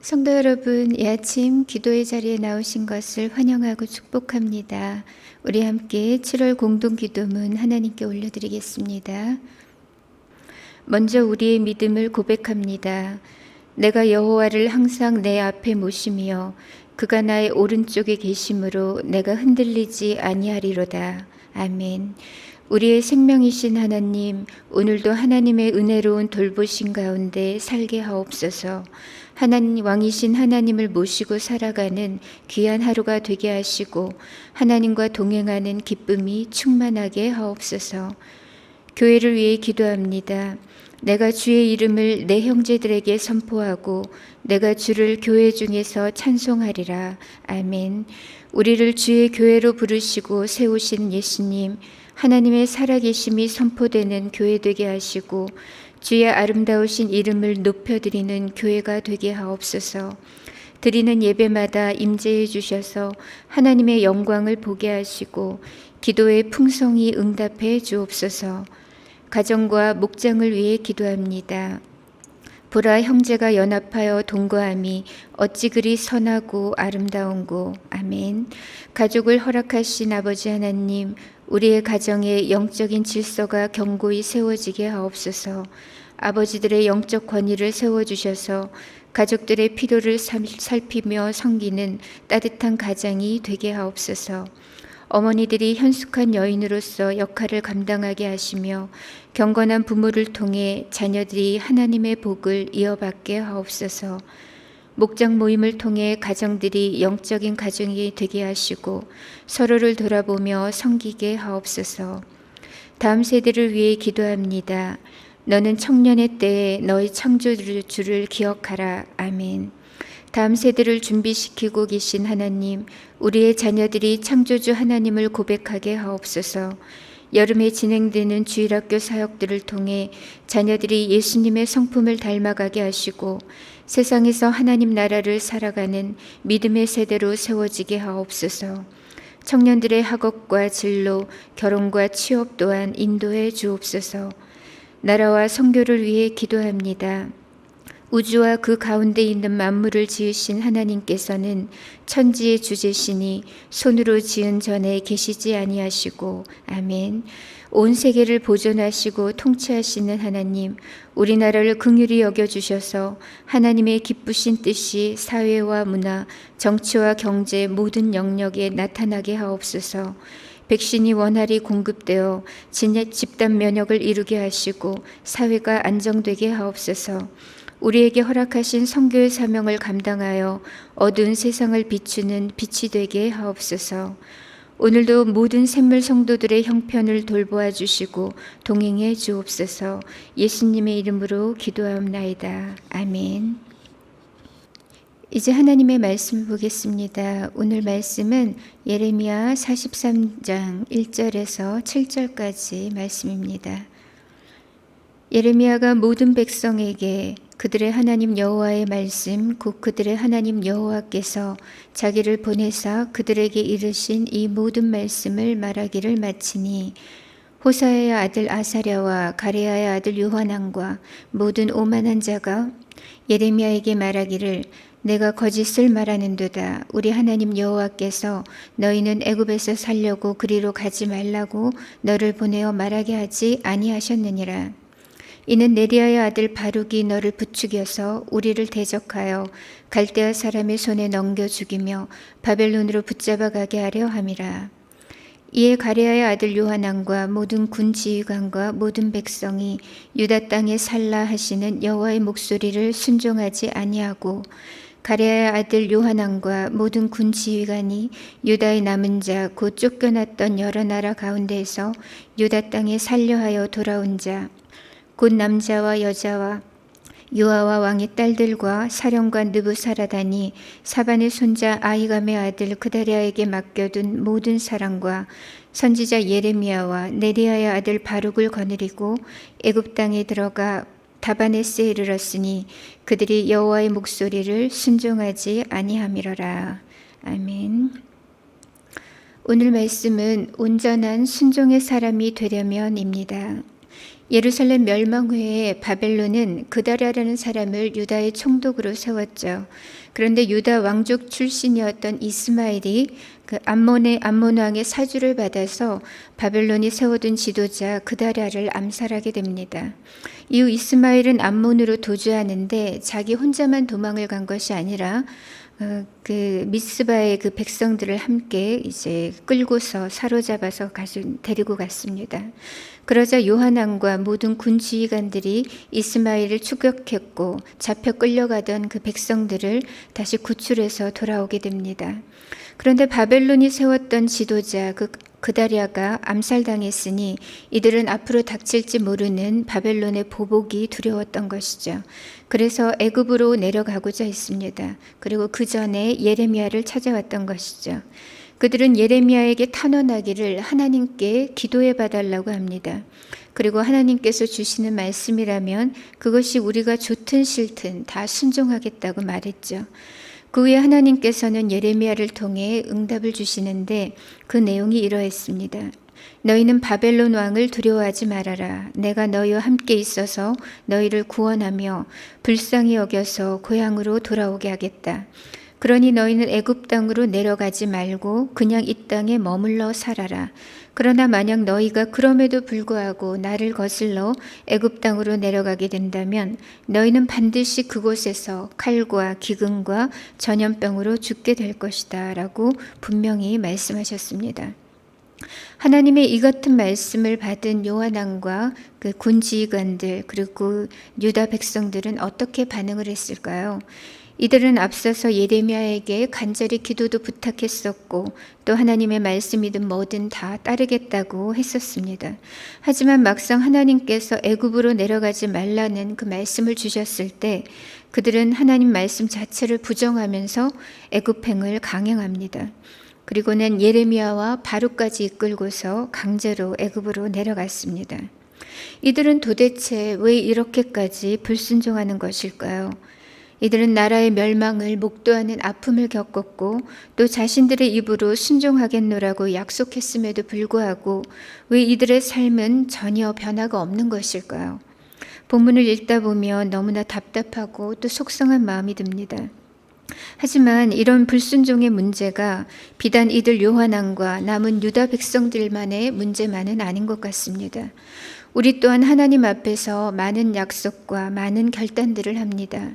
성도 여러분, 이 아침 기도의 자리에 나오신 것을 환영하고 축복합니다. 우리 함께 7월 공동기도문 하나님께 올려드리겠습니다. 먼저 우리의 믿음을 고백합니다. 내가 여호와를 항상 내 앞에 모시며 그가 나의 오른쪽에 계심으로 내가 흔들리지 아니하리로다. 아멘. 우리의 생명이신 하나님, 오늘도 하나님의 은혜로운 돌보심 가운데 살게 하옵소서. 하나님 왕이신 하나님을 모시고 살아가는 귀한 하루가 되게 하시고 하나님과 동행하는 기쁨이 충만하게 하옵소서. 교회를 위해 기도합니다. 내가 주의 이름을 내 형제들에게 선포하고 내가 주를 교회 중에서 찬송하리라. 아멘. 우리를 주의 교회로 부르시고 세우신 예수님, 하나님의 살아계심이 선포되는 교회 되게 하시고 주의 아름다우신 이름을 높여드리는 교회가 되게 하옵소서. 드리는 예배마다 임재해 주셔서 하나님의 영광을 보게 하시고 기도의 풍성히 응답해 주옵소서. 가정과 목장을 위해 기도합니다. 보라, 형제가 연합하여 동거함이 어찌 그리 선하고 아름다운고. 아멘. 가족을 허락하신 아버지 하나님, 우리의 가정에 영적인 질서가 견고히 세워지게 하옵소서. 아버지들의 영적 권위를 세워주셔서 가족들의 필요를 살피며 섬기는 따뜻한 가장이 되게 하옵소서. 어머니들이 현숙한 여인으로서 역할을 감당하게 하시며 경건한 부모를 통해 자녀들이 하나님의 복을 이어받게 하옵소서. 목장 모임을 통해 가정들이 영적인 가정이 되게 하시고 서로를 돌아보며 섬기게 하옵소서. 다음 세대를 위해 기도합니다. 너는 청년의 때에 너희 창조주를 기억하라. 아멘. 다음 세대를 준비시키고 계신 하나님, 우리의 자녀들이 창조주 하나님을 고백하게 하옵소서. 여름에 진행되는 주일학교 사역들을 통해 자녀들이 예수님의 성품을 닮아가게 하시고 세상에서 하나님 나라를 살아가는 믿음의 세대로 세워지게 하옵소서. 청년들의 학업과 진로, 결혼과 취업 또한 인도해 주옵소서. 나라와 선교를 위해 기도합니다. 우주와 그 가운데 있는 만물을 지으신 하나님께서는 천지의 주제시니 손으로 지은 전에 계시지 아니하시고. 아멘. 온 세계를 보존하시고 통치하시는 하나님, 우리나라를 긍휼히 여겨주셔서 하나님의 기쁘신 뜻이 사회와 문화, 정치와 경제 모든 영역에 나타나게 하옵소서. 백신이 원활히 공급되어 집단 면역을 이루게 하시고 사회가 안정되게 하옵소서. 우리에게 허락하신 선교의 사명을 감당하여 어두운 세상을 비추는 빛이 되게 하옵소서. 오늘도 모든 샘물 성도들의 형편을 돌보아 주시고 동행해 주옵소서. 예수님의 이름으로 기도하옵나이다. 아멘. 이제 하나님의 말씀을 보겠습니다. 오늘 말씀은 예레미야 43장 1절에서 7절까지 말씀입니다. 예레미야가 모든 백성에게 그들의 하나님 여호와의 말씀, 곧 그들의 하나님 여호와께서 자기를 보내사 그들에게 이르신 이 모든 말씀을 말하기를 마치니, 호사야의 아들 아사랴와 가레야의 아들 요하난과 모든 오만한 자가 예레미야에게 말하기를, 내가 거짓을 말하는도다. 우리 하나님 여호와께서 너희는 애굽에서 살려고 그리로 가지 말라고 너를 보내어 말하게 하지 아니하셨느니라. 이는 네리야의 아들 바룩이 너를 부추겨서 우리를 대적하여 갈대아 사람의 손에 넘겨 죽이며 바벨론으로 붙잡아 가게 하려 함이라. 이에 가레야의 아들 요하난과 모든 군 지휘관과 모든 백성이 유다 땅에 살라 하시는 여호와의 목소리를 순종하지 아니하고, 가레야의 아들 요하난과 모든 군 지휘관이 유다의 남은 자 곧 쫓겨났던 여러 나라 가운데에서 유다 땅에 살려하여 돌아온 자 곧 남자와 여자와 요아와 왕의 딸들과 사령관 느부사라단이 사반의 손자 아히감의 아들 그다리아에게 맡겨둔 모든 사람과 선지자 예레미야와 네리야의 아들 바룩을 거느리고 애굽 땅에 들어가 다바네스에 이르렀으니 그들이 여호와의 목소리를 순종하지 아니함이로라. 아멘. 오늘 말씀은 온전한 순종의 사람이 되려면입니다. 예루살렘 멸망 후에 바벨론은 그다랴라는 사람을 유다의 총독으로 세웠죠. 그런데 유다 왕족 출신이었던 이스마엘이 그 암몬 왕의 사주를 받아서 바벨론이 세워둔 지도자 그다랴를 암살하게 됩니다. 이후 이스마엘은 암몬으로 도주하는데 자기 혼자만 도망을 간 것이 아니라 그 미스바의 그 백성들을 함께 이제 끌고서 사로잡아서 데리고 갔습니다. 그러자 요하난과 모든 군 지휘관들이 이스마엘을 추격했고 잡혀 끌려가던 그 백성들을 다시 구출해서 돌아오게 됩니다. 그런데 바벨론이 세웠던 지도자 그다랴가 암살당했으니 이들은 앞으로 닥칠지 모르는 바벨론의 보복이 두려웠던 것이죠. 그래서 애굽으로 내려가고자 했습니다. 그리고 그 전에 예레미야를 찾아왔던 것이죠. 그들은 예레미야에게 탄원하기를 하나님께 기도해 봐달라고 합니다. 그리고 하나님께서 주시는 말씀이라면 그것이 우리가 좋든 싫든 다 순종하겠다고 말했죠. 그 후에 하나님께서는 예레미야를 통해 응답을 주시는데 그 내용이 이러했습니다. 너희는 바벨론 왕을 두려워하지 말아라. 내가 너희와 함께 있어서 너희를 구원하며 불쌍히 여겨서 고향으로 돌아오게 하겠다. 그러니 너희는 애굽 땅으로 내려가지 말고 그냥 이 땅에 머물러 살아라. 그러나 만약 너희가 그럼에도 불구하고 나를 거슬러 애굽 땅으로 내려가게 된다면 너희는 반드시 그곳에서 칼과 기근과 전염병으로 죽게 될 것이다 라고 분명히 말씀하셨습니다. 하나님의 이 같은 말씀을 받은 요하난과 그 군지휘관들 그리고 유다 백성들은 어떻게 반응을 했을까요? 이들은 앞서서 예레미야에게 간절히 기도도 부탁했었고 또 하나님의 말씀이든 뭐든 다 따르겠다고 했었습니다. 하지만 막상 하나님께서 애굽으로 내려가지 말라는 그 말씀을 주셨을 때 그들은 하나님 말씀 자체를 부정하면서 애굽행을 강행합니다. 그리고는 예레미야와 바룩까지 이끌고서 강제로 애굽으로 내려갔습니다. 이들은 도대체 왜 이렇게까지 불순종하는 것일까요? 이들은 나라의 멸망을 목도하는 아픔을 겪었고 또 자신들의 입으로 순종하겠노라고 약속했음에도 불구하고 왜 이들의 삶은 전혀 변화가 없는 것일까요? 본문을 읽다 보면 너무나 답답하고 또 속상한 마음이 듭니다. 하지만 이런 불순종의 문제가 비단 이들 요하난과 남은 유다 백성들만의 문제만은 아닌 것 같습니다. 우리 또한 하나님 앞에서 많은 약속과 많은 결단들을 합니다.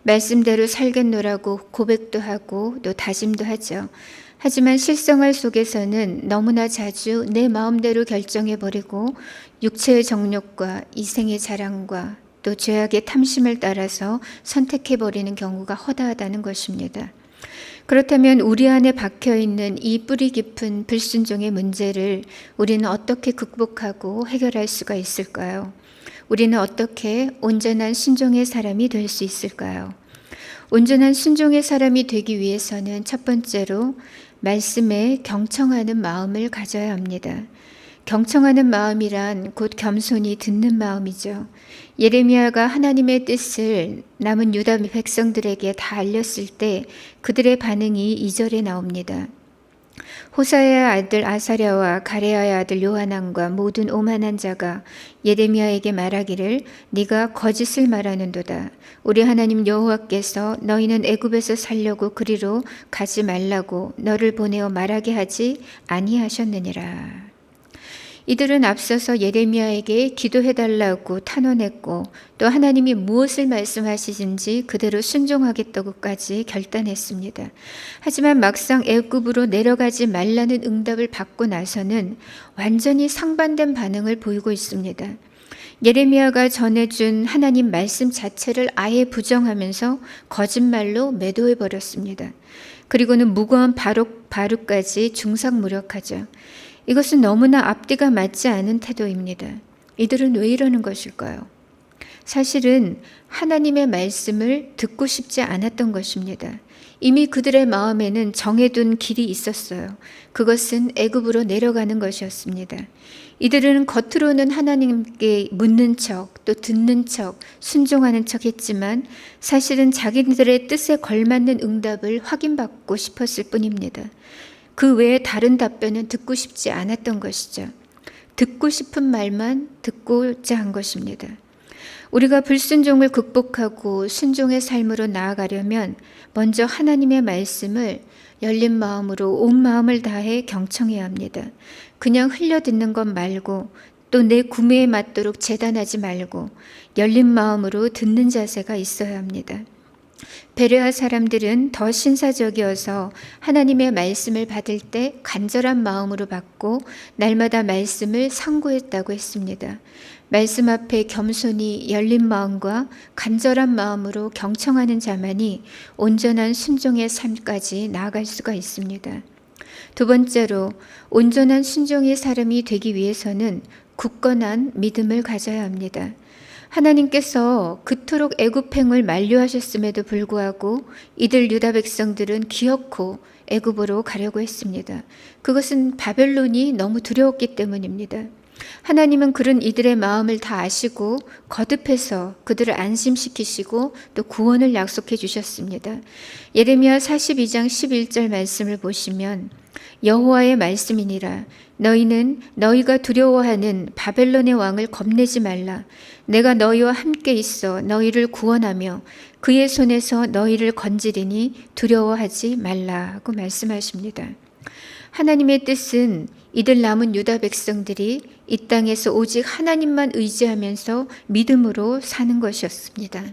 말씀대로 살겠노라고 고백도 하고 또 다짐도 하죠. 하지만 실생활 속에서는 너무나 자주 내 마음대로 결정해버리고 육체의 정욕과 이생의 자랑과 또 죄악의 탐심을 따라서 선택해버리는 경우가 허다하다는 것입니다. 그렇다면 우리 안에 박혀있는 이 뿌리 깊은 불순종의 문제를 우리는 어떻게 극복하고 해결할 수가 있을까요? 우리는 어떻게 온전한 순종의 사람이 될 수 있을까요? 온전한 순종의 사람이 되기 위해서는 첫 번째로 말씀에 경청하는 마음을 가져야 합니다. 경청하는 마음이란 곧 겸손히 듣는 마음이죠. 예레미야가 하나님의 뜻을 남은 유다 백성들에게 다 알렸을 때 그들의 반응이 2절에 나옵니다. 호사야의 아들 아사랴와 가레야의 아들 요하난과 모든 오만한 자가 예레미야에게 말하기를 네가 거짓을 말하는도다. 우리 하나님 여호와께서 너희는 애굽에서 살려고 그리로 가지 말라고 너를 보내어 말하게 하지 아니하셨느니라. 이들은 앞서서 예레미야에게 기도해달라고 탄원했고 또 하나님이 무엇을 말씀하시든지 그대로 순종하겠다고까지 결단했습니다. 하지만 막상 애굽으로 내려가지 말라는 응답을 받고 나서는 완전히 상반된 반응을 보이고 있습니다. 예레미야가 전해준 하나님 말씀 자체를 아예 부정하면서 거짓말로 매도해버렸습니다. 그리고는 무고한 바룩까지 중상무력하죠. 이것은 너무나 앞뒤가 맞지 않은 태도입니다. 이들은 왜 이러는 것일까요? 사실은 하나님의 말씀을 듣고 싶지 않았던 것입니다. 이미 그들의 마음에는 정해둔 길이 있었어요. 그것은 애굽으로 내려가는 것이었습니다. 이들은 겉으로는 하나님께 묻는 척, 또 듣는 척, 순종하는 척 했지만 사실은 자기들의 뜻에 걸맞는 응답을 확인받고 싶었을 뿐입니다. 그 외에 다른 답변은 듣고 싶지 않았던 것이죠. 듣고 싶은 말만 듣고자 한 것입니다. 우리가 불순종을 극복하고 순종의 삶으로 나아가려면 먼저 하나님의 말씀을 열린 마음으로 온 마음을 다해 경청해야 합니다. 그냥 흘려 듣는 것 말고 또 내 구매에 맞도록 재단하지 말고 열린 마음으로 듣는 자세가 있어야 합니다. 베레아 사람들은 더 신사적이어서 하나님의 말씀을 받을 때 간절한 마음으로 받고 날마다 말씀을 상고했다고 했습니다. 말씀 앞에 겸손히 열린 마음과 간절한 마음으로 경청하는 자만이 온전한 순종의 삶까지 나아갈 수가 있습니다. 두 번째로 온전한 순종의 사람이 되기 위해서는 굳건한 믿음을 가져야 합니다. 하나님께서 그토록 애굽행을 만류하셨음에도 불구하고 이들 유다 백성들은 기어코 애굽으로 가려고 했습니다. 그것은 바벨론이 너무 두려웠기 때문입니다. 하나님은 그런 이들의 마음을 다 아시고 거듭해서 그들을 안심시키시고 또 구원을 약속해 주셨습니다. 예레미야 42장 11절 말씀을 보시면 여호와의 말씀이니라 너희는 너희가 두려워하는 바벨론의 왕을 겁내지 말라. 내가 너희와 함께 있어 너희를 구원하며 그의 손에서 너희를 건지리니 두려워하지 말라고 말씀하십니다. 하나님의 뜻은 이들 남은 유다 백성들이 이 땅에서 오직 하나님만 의지하면서 믿음으로 사는 것이었습니다.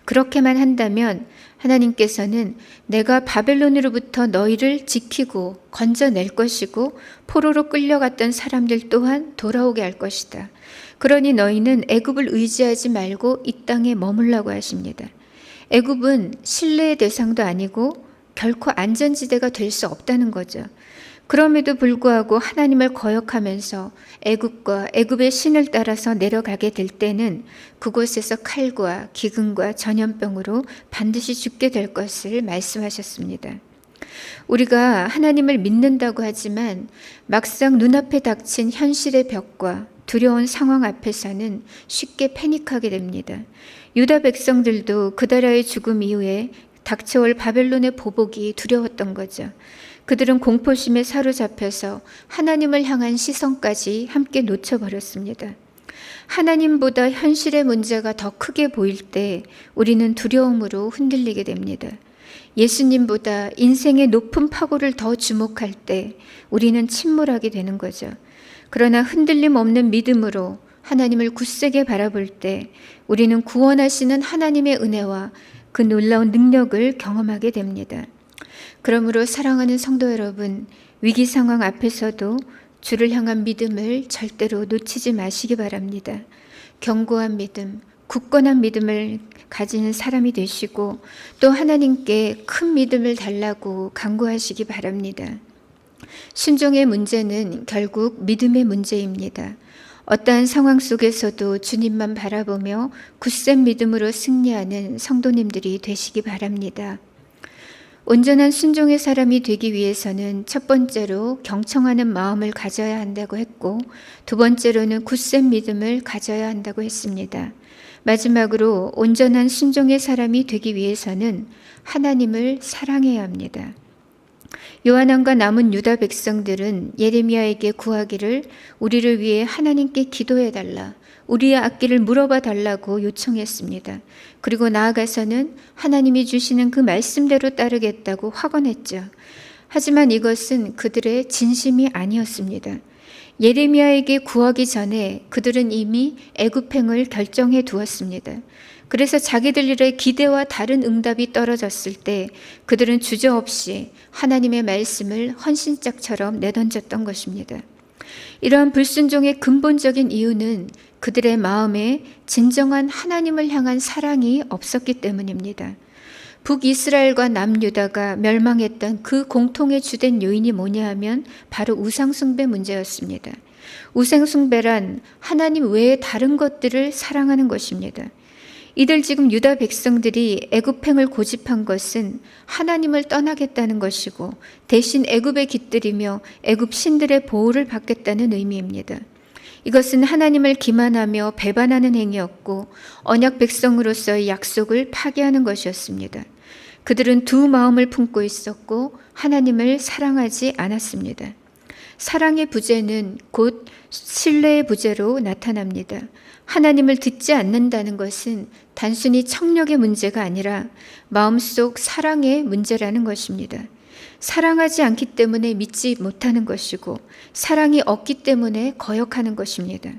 그렇게만 한다면 하나님께서는 내가 바벨론으로부터 너희를 지키고 건져낼 것이고 포로로 끌려갔던 사람들 또한 돌아오게 할 것이다. 그러니 너희는 애굽을 의지하지 말고 이 땅에 머물라고 하십니다. 애굽은 신뢰의 대상도 아니고 결코 안전지대가 될 수 없다는 거죠. 그럼에도 불구하고 하나님을 거역하면서 애굽과 애굽의 신을 따라서 내려가게 될 때는 그곳에서 칼과 기근과 전염병으로 반드시 죽게 될 것을 말씀하셨습니다. 우리가 하나님을 믿는다고 하지만 막상 눈앞에 닥친 현실의 벽과 두려운 상황 앞에서는 쉽게 패닉하게 됩니다. 유다 백성들도 그다라의 죽음 이후에 닥쳐올 바벨론의 보복이 두려웠던 거죠. 그들은 공포심에 사로잡혀서 하나님을 향한 시선까지 함께 놓쳐버렸습니다. 하나님보다 현실의 문제가 더 크게 보일 때 우리는 두려움으로 흔들리게 됩니다. 예수님보다 인생의 높은 파고를 더 주목할 때 우리는 침몰하게 되는 거죠. 그러나 흔들림 없는 믿음으로 하나님을 굳세게 바라볼 때 우리는 구원하시는 하나님의 은혜와 그 놀라운 능력을 경험하게 됩니다. 그러므로 사랑하는 성도 여러분, 위기 상황 앞에서도 주를 향한 믿음을 절대로 놓치지 마시기 바랍니다. 견고한 믿음, 굳건한 믿음을 가지는 사람이 되시고 또 하나님께 큰 믿음을 달라고 간구하시기 바랍니다. 순종의 문제는 결국 믿음의 문제입니다. 어떠한 상황 속에서도 주님만 바라보며 굳센 믿음으로 승리하는 성도님들이 되시기 바랍니다. 온전한 순종의 사람이 되기 위해서는 첫 번째로 경청하는 마음을 가져야 한다고 했고 두 번째로는 굳센 믿음을 가져야 한다고 했습니다. 마지막으로 온전한 순종의 사람이 되기 위해서는 하나님을 사랑해야 합니다. 요한왕과 남은 유다 백성들은 예레미야에게 구하기를 우리를 위해 하나님께 기도해달라, 우리의 앞길을 물어봐 달라고 요청했습니다. 그리고 나아가서는 하나님이 주시는 그 말씀대로 따르겠다고 확언했죠. 하지만 이것은 그들의 진심이 아니었습니다. 예레미야에게 구하기 전에 그들은 이미 애굽행을 결정해 두었습니다. 그래서 자기들 일의 기대와 다른 응답이 떨어졌을 때 그들은 주저없이 하나님의 말씀을 헌신짝처럼 내던졌던 것입니다. 이러한 불순종의 근본적인 이유는 그들의 마음에 진정한 하나님을 향한 사랑이 없었기 때문입니다. 북이스라엘과 남유다가 멸망했던 그 공통의 주된 요인이 뭐냐 하면 바로 우상숭배 문제였습니다. 우상숭배란 하나님 외에 다른 것들을 사랑하는 것입니다. 이들 지금 유다 백성들이 애굽행을 고집한 것은 하나님을 떠나겠다는 것이고 대신 애굽에 깃들이며 애굽 신들의 보호를 받겠다는 의미입니다. 이것은 하나님을 기만하며 배반하는 행위였고 언약 백성으로서의 약속을 파기하는 것이었습니다. 그들은 두 마음을 품고 있었고 하나님을 사랑하지 않았습니다. 사랑의 부재는 곧 신뢰의 부재로 나타납니다. 하나님을 듣지 않는다는 것은 단순히 청력의 문제가 아니라 마음속 사랑의 문제라는 것입니다. 사랑하지 않기 때문에 믿지 못하는 것이고 사랑이 없기 때문에 거역하는 것입니다.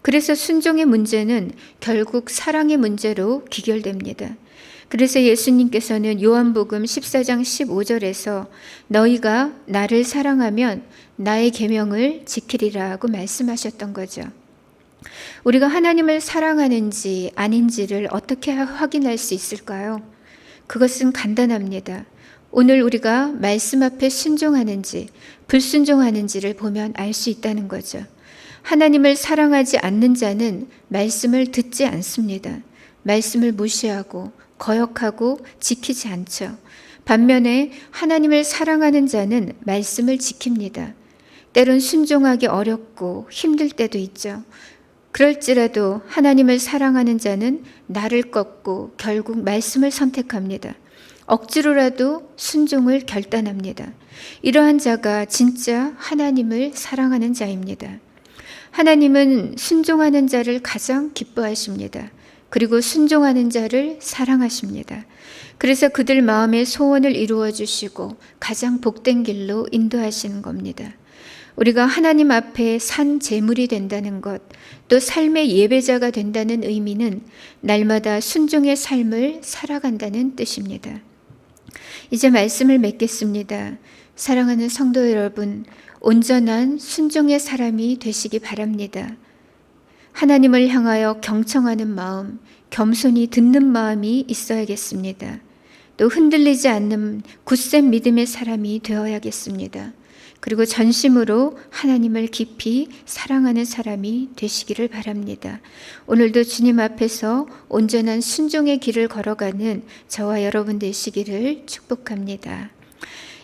그래서 순종의 문제는 결국 사랑의 문제로 귀결됩니다. 그래서 예수님께서는 요한복음 14장 15절에서 너희가 나를 사랑하면 나의 계명을 지키리라고 말씀하셨던 거죠. 우리가 하나님을 사랑하는지 아닌지를 어떻게 확인할 수 있을까요? 그것은 간단합니다. 오늘 우리가 말씀 앞에 순종하는지 불순종하는지를 보면 알 수 있다는 거죠. 하나님을 사랑하지 않는 자는 말씀을 듣지 않습니다. 말씀을 무시하고 거역하고 지키지 않죠. 반면에 하나님을 사랑하는 자는 말씀을 지킵니다. 때론 순종하기 어렵고 힘들 때도 있죠. 그럴지라도 하나님을 사랑하는 자는 나를 꺾고 결국 말씀을 선택합니다. 억지로라도 순종을 결단합니다. 이러한 자가 진짜 하나님을 사랑하는 자입니다. 하나님은 순종하는 자를 가장 기뻐하십니다. 그리고 순종하는 자를 사랑하십니다. 그래서 그들 마음의 소원을 이루어 주시고 가장 복된 길로 인도하시는 겁니다. 우리가 하나님 앞에 산 제물이 된다는 것, 또 삶의 예배자가 된다는 의미는 날마다 순종의 삶을 살아간다는 뜻입니다. 이제 말씀을 맺겠습니다. 사랑하는 성도 여러분, 온전한 순종의 사람이 되시기 바랍니다. 하나님을 향하여 경청하는 마음, 겸손히 듣는 마음이 있어야겠습니다. 또 흔들리지 않는 굳센 믿음의 사람이 되어야겠습니다. 그리고 전심으로 하나님을 깊이 사랑하는 사람이 되시기를 바랍니다. 오늘도 주님 앞에서 온전한 순종의 길을 걸어가는 저와 여러분 되시기를 축복합니다.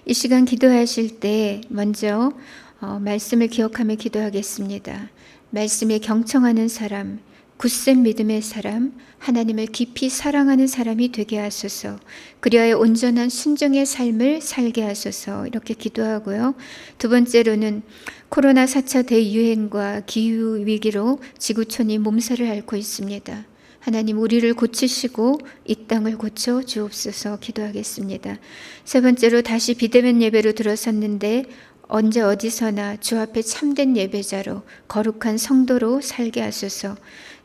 이 시간 기도하실 때 먼저 말씀을 기억하며 기도하겠습니다. 말씀에 경청하는 사람, 굳센 믿음의 사람, 하나님을 깊이 사랑하는 사람이 되게 하소서. 그리하여 온전한 순종의 삶을 살게 하소서. 이렇게 기도하고요. 두 번째로는 코로나 4차 대유행과 기후위기로 지구촌이 몸살을 앓고 있습니다. 하나님 우리를 고치시고 이 땅을 고쳐 주옵소서 기도하겠습니다. 세 번째로 다시 비대면 예배로 들어섰는데 언제 어디서나 주 앞에 참된 예배자로 거룩한 성도로 살게 하소서.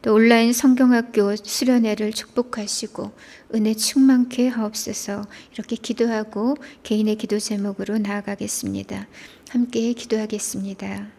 또 온라인 성경학교 수련회를 축복하시고 은혜 충만케 하옵소서. 이렇게 기도하고 개인의 기도 제목으로 나아가겠습니다. 함께 기도하겠습니다.